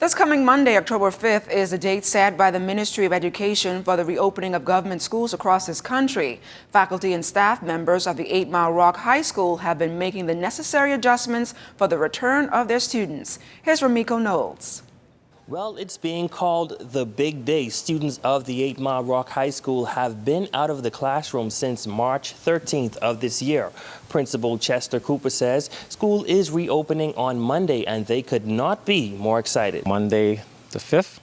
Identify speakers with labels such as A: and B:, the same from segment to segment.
A: This coming Monday, October 5th, is the date set by the Ministry of Education for the reopening of government schools across this country. Faculty and staff members of the 8 Mile Rock High School have been making the necessary adjustments for the return of their students. Here's Ramiko Knowles.
B: Well, it's being called the big day. Students of the 8 Mile Rock High School have been out of the classroom since March 13th of this year. Principal Chester Cooper says school is reopening on Monday and they could not be more excited.
C: Monday the 5th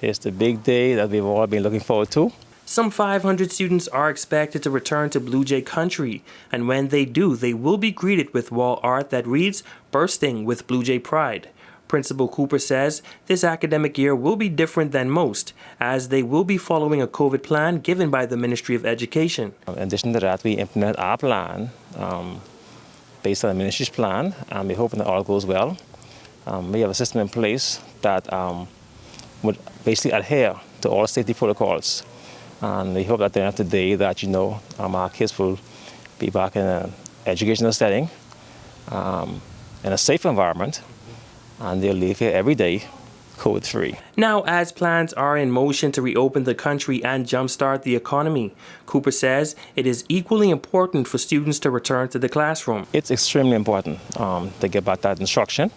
C: is the big day that we've all been looking forward to.
B: Some 500 students are expected to return to Blue Jay country, and when they do, they will be greeted with wall art that reads, "Bursting with Blue Jay Pride." Principal Cooper says this academic year will be different than most, as they will be following a COVID plan given by the Ministry of Education.
C: In addition to that, we implement our plan based on the ministry's plan, and we're hoping that all goes well. We have a system in place that would basically adhere to all safety protocols, and we hope at the end of the day that our kids will be back in an educational setting, in a safe environment, and they'll leave here every day COVID-free.
B: Now, as plans are in motion to reopen the country and jumpstart the economy, Cooper says it is equally important for students to return to the classroom.
C: It's extremely important to get back that instruction.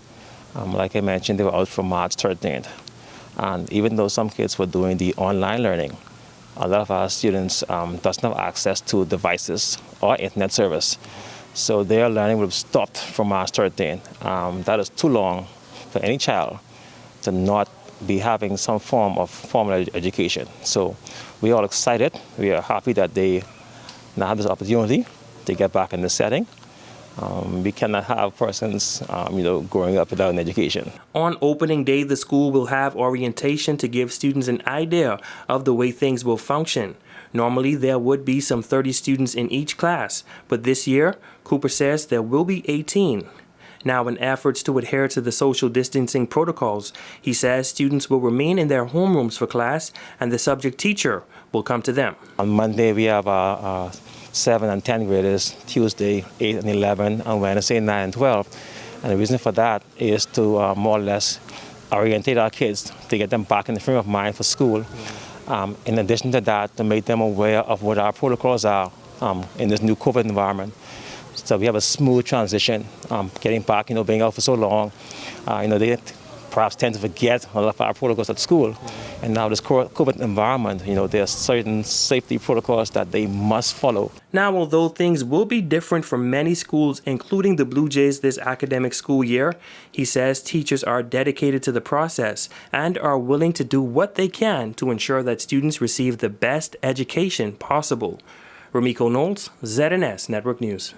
C: Like I mentioned, they were out from March 13th. And even though some kids were doing the online learning, a lot of our students doesn't have access to devices or internet service. So their learning would have stopped from March 13th. That is too long for any child to not be having some form of formal education. So we're all excited. We are happy that they now have this opportunity to get back in the setting. We cannot have persons, growing up without an education.
B: On opening day, the school will have orientation to give students an idea of the way things will function. Normally, there would be some 30 students in each class, but this year, Cooper says there will be 18. Now, in efforts to adhere to the social distancing protocols, he says students will remain in their homerooms for class and the subject teacher will come to them.
C: On Monday, we have our 7 and 10 graders, Tuesday 8 and 11, and Wednesday 9 and 12. And the reason for that is to more or less orientate our kids to get them back in the frame of mind for school. In addition to that, to make them aware of what our protocols are in this new COVID environment. So we have a smooth transition, getting back, being out for so long. They perhaps tend to forget a lot of our protocols at school. And now this COVID environment, there are certain safety protocols that they must follow.
B: Now, although things will be different for many schools, including the Blue Jays this academic school year, he says teachers are dedicated to the process and are willing to do what they can to ensure that students receive the best education possible. Ramiko Knowles, ZNS Network News.